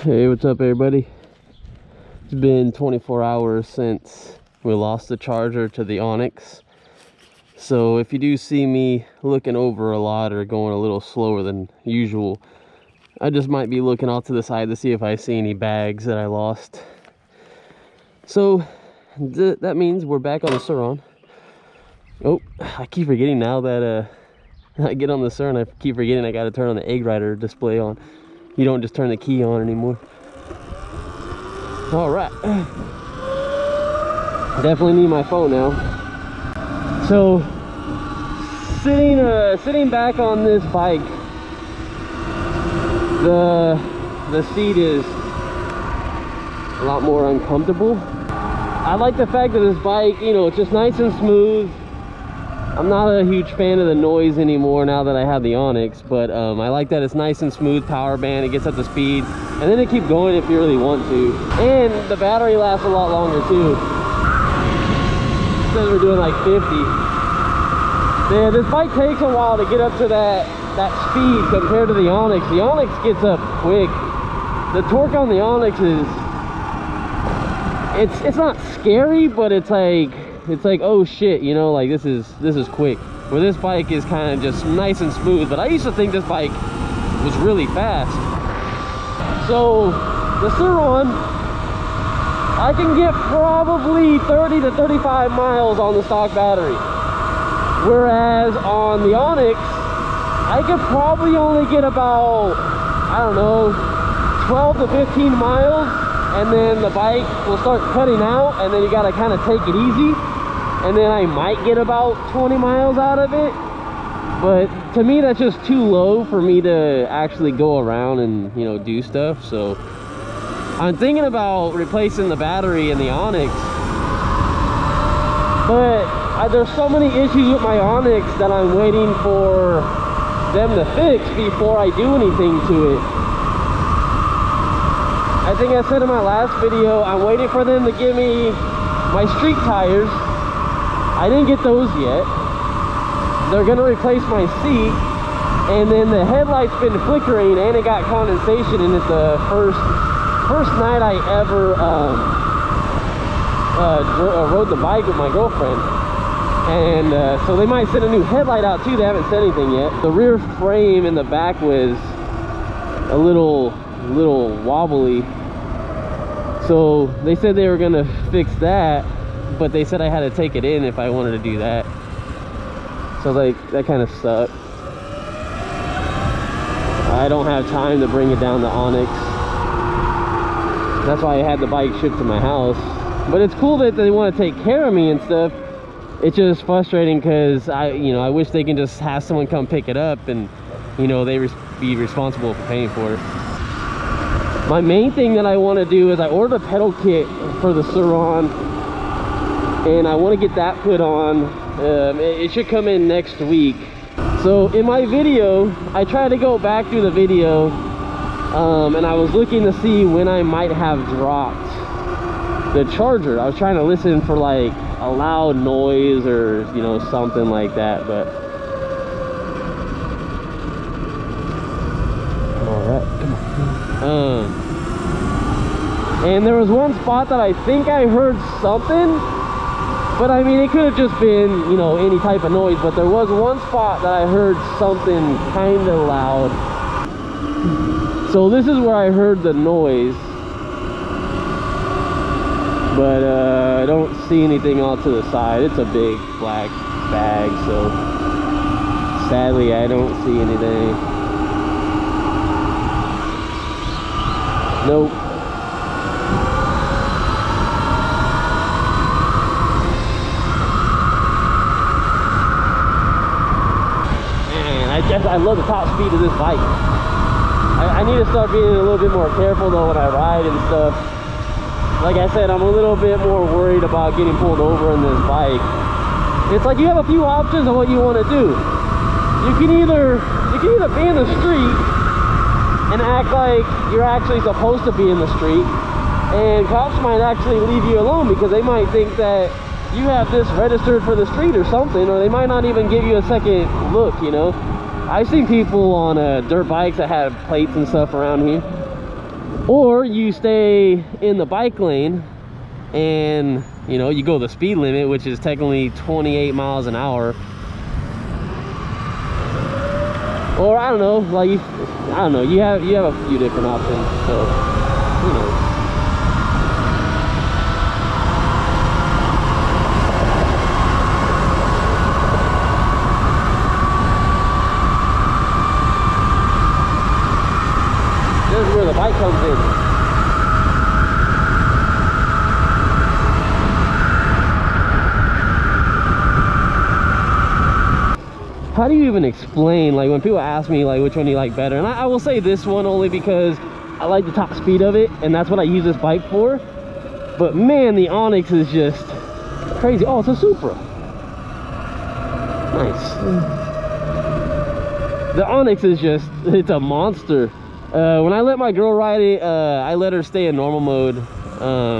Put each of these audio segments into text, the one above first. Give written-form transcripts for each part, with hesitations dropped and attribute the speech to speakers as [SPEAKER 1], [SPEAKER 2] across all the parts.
[SPEAKER 1] Hey, what's up everybody? It's been 24 hours since we lost the charger to the Onyx. So if you do see me looking over a lot or going a little slower than usual, I just might be looking off to the side to see if I see any bags that I lost. So that means we're back on the Sur. Oh, I keep forgetting now that I get on the Sur, I keep forgetting I got to turn on the egg rider display on. You don't just turn the key on anymore. All right, definitely need my phone now. So sitting back on this bike, the seat is a lot more uncomfortable. I like the fact that this bike, you know, it's just nice and smooth. I'm not a huge fan of the noise anymore now that I have the Onyx, but I like that it's nice and smooth power band. It gets up to speed, and then it keep going if you really want to. And the battery lasts a lot longer too. It says we're doing like 50. Yeah, this bike takes a while to get up to that speed compared to the Onyx. The Onyx gets up quick. The torque on the Onyx is, it's not scary, but it's like oh shit, you know, like this is quick. Where this bike is kind of just nice and smooth. But I used to think this bike was really fast. So the Sur, I can get probably 30 to 35 miles on the stock battery, whereas on the Onyx I could probably only get about, I don't know, 12 to 15 miles, and then the bike will start cutting out, and then you gotta kind of take it easy, and then I might get about 20 miles out of it. But to me, that's just too low for me to actually go around and, you know, do stuff. So I'm thinking about replacing the battery in the Onyx, but there's so many issues with my Onyx that I'm waiting for them to fix before I do anything to it. I think I said in my last video, I'm waiting for them to give me my street tires. I didn't get those yet. They're gonna replace my seat, and then the headlight's been flickering and it got condensation in it the first night I ever rode the bike with my girlfriend. And so they might send a new headlight out too. They haven't said anything yet. The rear frame in the back was a little wobbly, so they said they were gonna fix that, but they said I had to take it in if I wanted to do that. So like, that kind of sucked. I don't have time to bring it down to Onyx. That's why I had the bike shipped to my house. But it's cool that they want to take care of me and stuff. It's just frustrating because I wish they can just have someone come pick it up and, you know, they be responsible for paying for it. My main thing that I want to do is I ordered a pedal kit for the Sur, and I want to get that put on. It should come in next week. So in my video, I tried to go back through the video, and I was looking to see when I might have dropped the charger. I was trying to listen for like a loud noise or, you know, something like that. But all right, come on. And there was one spot that I think I heard something, but I mean, it could have just been, you know, any type of noise. But there was one spot that I heard something kind of loud. So this is where I heard the noise, but I don't see anything off to the side. It's a big black bag, so sadly I don't see anything. Nope. I love the top speed of this bike. I need to start being a little bit more careful though when I ride and stuff. Like I said, I'm a little bit more worried about getting pulled over in this bike. It's like you have a few options on what you want to do. You can either be in the street and act like you're actually supposed to be in the street, and cops might actually leave you alone because they might think that you have this registered for the street or something, or they might not even give you a second look, you know. I've seen people on dirt bikes that have plates and stuff around here. Or you stay in the bike lane and, you know, you go the speed limit, which is technically 28 miles an hour. Or I don't know, like I don't know, you have a few different options, so who knows. This is where the bike comes in. How do you even explain, like, when people ask me like which one do you like better, and I will say this one only because I like the top speed of it and that's what I use this bike for. But man, the Onyx is just crazy. Oh, it's a Supra. Nice. The Onyx is just, it's a monster. When I let my girl ride it, I let her stay in normal mode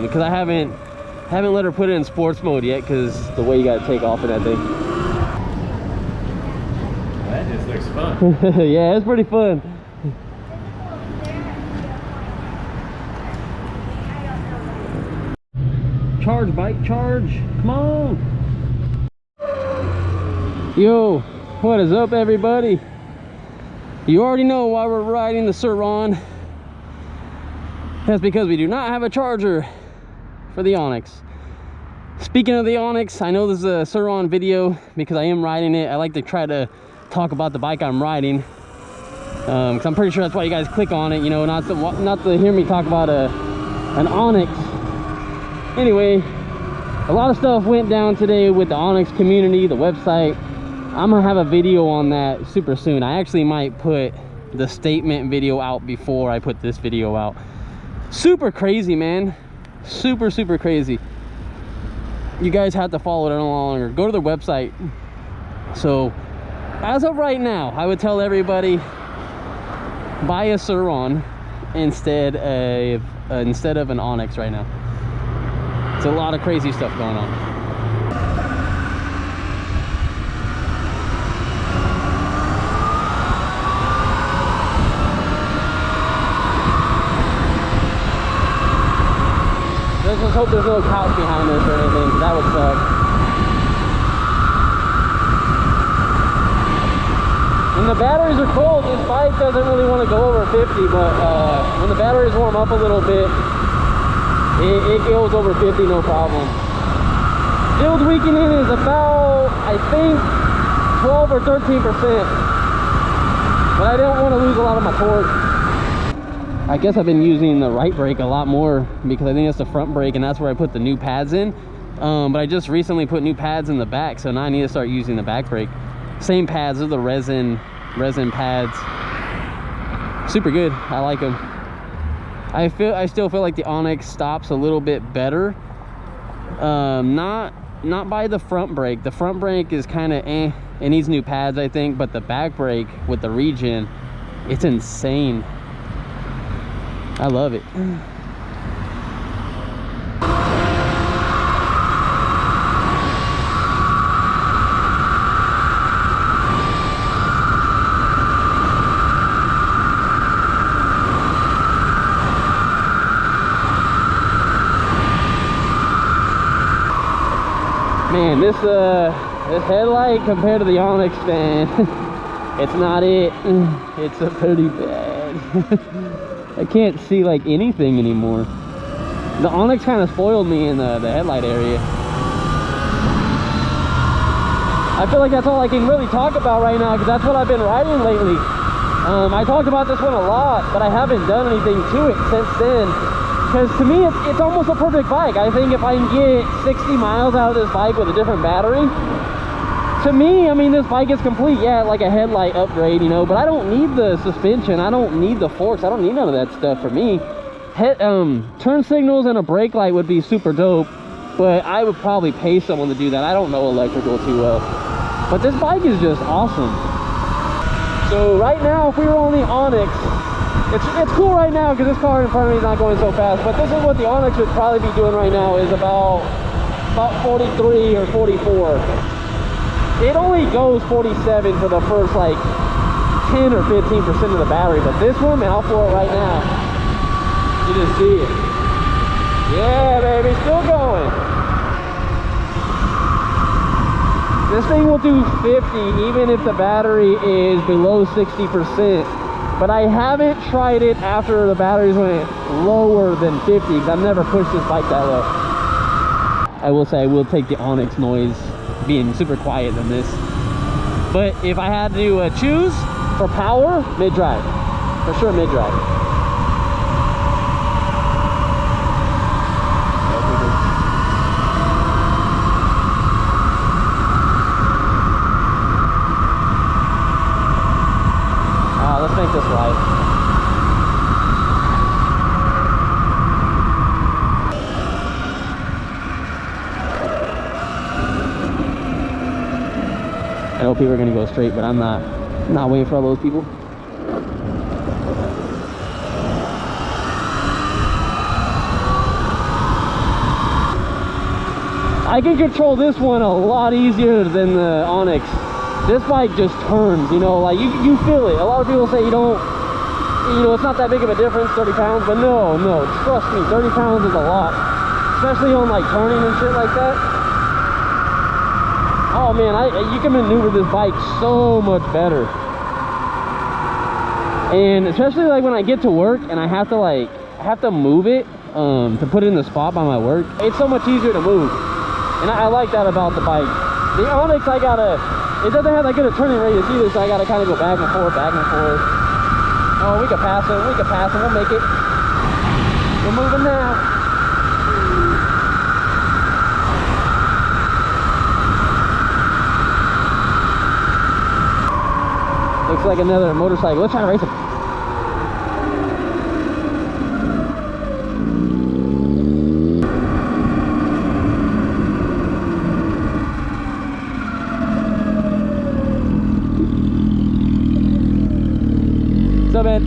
[SPEAKER 1] because I haven't let her put it in sports mode yet, because the way you gotta take off in that thing.
[SPEAKER 2] That just looks fun.
[SPEAKER 1] Yeah, it's pretty fun. Charge, bike, charge. Come on. Yo, what is up, everybody? You already know why we're riding the Sur-Ron. That's because we do not have a charger for the Onyx. Speaking of the Onyx, I know this is a Sur-Ron video because I am riding it. I like to try to talk about the bike I'm riding, because I'm pretty sure that's why you guys click on it, you know, not to hear me talk about an Onyx. Anyway, a lot of stuff went down today with the Onyx community, the website. I'm gonna have a video on that super soon. I actually might put the statement video out before I put this video out. Super crazy, man. Super crazy. You guys have to follow it no longer. Go to the website. So as of right now, I would tell everybody buy a Sur-Ron instead of an Onyx right now. It's a lot of crazy stuff going on. Let's just hope there's no couch behind us or anything, because that would suck. When the batteries are cold, this bike doesn't really want to go over 50, but when the batteries warm up a little bit, it goes over 50 no problem. Build weakening is about, I think, 12 or 13%, but I don't want to lose a lot of my torque. I guess I've been using the right brake a lot more because I think that's the front brake and that's where I put the new pads in. But I just recently put new pads in the back, so now I need to start using the back brake. Same pads, they're the resin pads. Super good. I like them. I still feel like the Onyx stops a little bit better. Not by the front brake. The front brake is kind of it needs new pads, I think, but the back brake with the regen, it's insane. I love it. Man, this headlight compared to the Onyx, man, it's not it. It's pretty bad. I can't see like anything anymore. The Onyx kind of spoiled me in the headlight area. I feel like that's all I can really talk about right now, because that's what I've been riding lately. I talked about this one a lot, but I haven't done anything to it since then. Because to me, it's almost a perfect bike. I think if I can get 60 miles out of this bike with a different battery, to me, I mean, this bike is complete. Yeah, like a headlight upgrade, you know, but I don't need the suspension. I don't need the forks. I don't need none of that stuff for me. Turn signals and a brake light would be super dope, but I would probably pay someone to do that. I don't know electrical too well. But this bike is just awesome. So right now, if we were on the Onyx, it's cool right now because this car in front of me is not going so fast, but this is what the Onyx would probably be doing right now, is about 43 or 44. It only goes 47 for the first like 10 or 15% of the battery, but this one, man, I'll for it right now. You just see it. Yeah, baby, still going. This thing will do 50 even if the battery is below 60%. But I haven't tried it after the batteries went lower than 50 because I've never pushed this bike that low. I will say I will take the Onyx noise being super quiet than this. But if I had to choose for power, mid-drive. For sure mid-drive. Let's make this right. I know people are gonna go straight, but I'm not waiting for all those people. I can control this one a lot easier than the Onyx. This bike just turns, you know, like you feel it. A lot of people say you don't, you know, it's not that big of a difference, 30 pounds, but no, trust me, 30 pounds is a lot. Especially on like turning and shit like that. Oh man, you can maneuver this bike so much better. And especially like when I get to work and I have to move it to put it in the spot by my work. It's so much easier to move. And I like that about the bike. The Onyx, it doesn't have that good a turning radius either, so I gotta kind of go back and forth, back and forth. Oh, we can pass it, we'll make it. We're moving now. Looks like another motorcycle. Let's try to race it. What's up, man?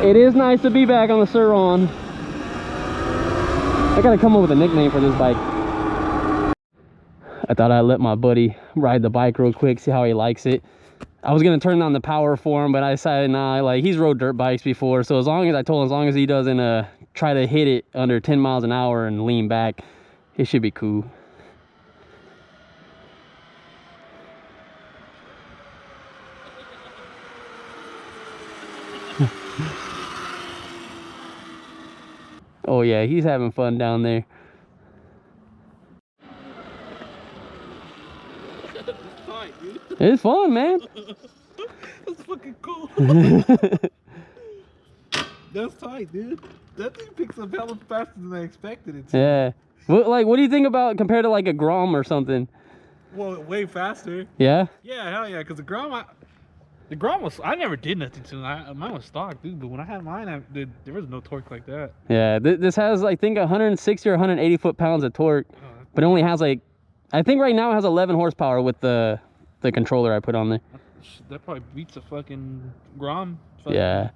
[SPEAKER 1] It is nice to be back on the Sur-Ron. I gotta come up with a nickname for this bike. I thought I'd let my buddy ride the bike real quick, see how he likes it. I was gonna turn on the power for him, but I decided nah, like he's rode dirt bikes before, so as long as he doesn't try to hit it under 10 miles an hour and lean back, it should be cool. Oh yeah, he's having fun down there.
[SPEAKER 2] It's tight, dude.
[SPEAKER 1] It's fun, man.
[SPEAKER 2] That's fucking cool. That's tight, dude. That thing picks up hella faster than I expected it to.
[SPEAKER 1] Yeah. What do you think about compared to like a Grom or something?
[SPEAKER 2] Well, way faster.
[SPEAKER 1] Yeah?
[SPEAKER 2] Yeah, hell yeah. Because the Grom was, I never did nothing to it. Mine was stock, dude. But when I had mine, there was no torque like that.
[SPEAKER 1] Yeah, this has, I think, 160 or 180 foot-pounds of torque. Oh, but it only has like, I think right now it has 11 horsepower with the controller I put on there.
[SPEAKER 2] That probably beats a fucking Grom.
[SPEAKER 1] Yeah.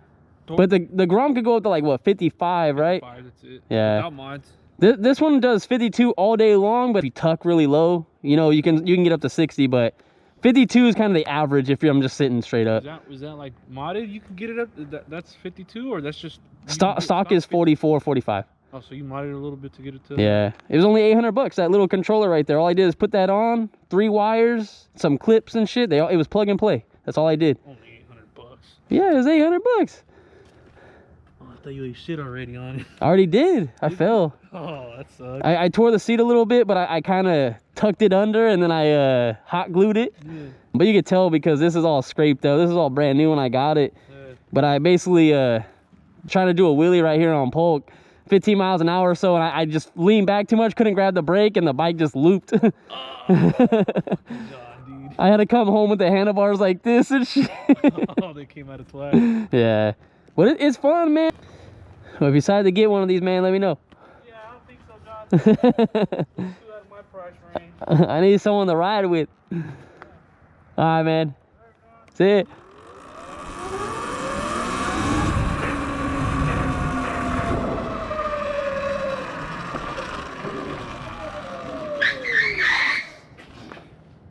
[SPEAKER 1] Torque. But the Grom could go up to like, what, 55, right?
[SPEAKER 2] 55, that's it.
[SPEAKER 1] Yeah.
[SPEAKER 2] Without mods.
[SPEAKER 1] This one does 52 all day long, but if you tuck really low, you know, you can get up to 60, but 52 is kind of the average if I'm just sitting straight up.
[SPEAKER 2] Is that like modded? You can get it up. That's 52, or that's just
[SPEAKER 1] stock is 44, 45.
[SPEAKER 2] Oh, so you modded it a little bit to get it to.
[SPEAKER 1] Yeah, it was only 800 bucks. That little controller right there. All I did is put that on, 3 wires, some clips and shit. It was plug and play. That's all I did.
[SPEAKER 2] Only 800 bucks.
[SPEAKER 1] Yeah, it was 800 bucks.
[SPEAKER 2] Oh, I thought you ate shit already on it.
[SPEAKER 1] I already did. I fell.
[SPEAKER 2] Oh, that sucks.
[SPEAKER 1] I tore the seat a little bit, but I kind of tucked it under and then I hot glued it. Yeah. But you could tell because this is all scraped up. This is all brand new when I got it. Yeah. But I basically trying to do a wheelie right here on Polk, 15 miles an hour or so, and I just leaned back too much, couldn't grab the brake, and the bike just looped. Oh. God, dude. I had to come home with the handlebars like this and shit.
[SPEAKER 2] Oh, they came out of twat.
[SPEAKER 1] Yeah. But it's fun, man. Well, if you decide to get one of these, man, let me know.
[SPEAKER 2] Yeah, I don't think so, John. Too out of my price. price range.
[SPEAKER 1] I need someone to ride with. All right, man. See ya.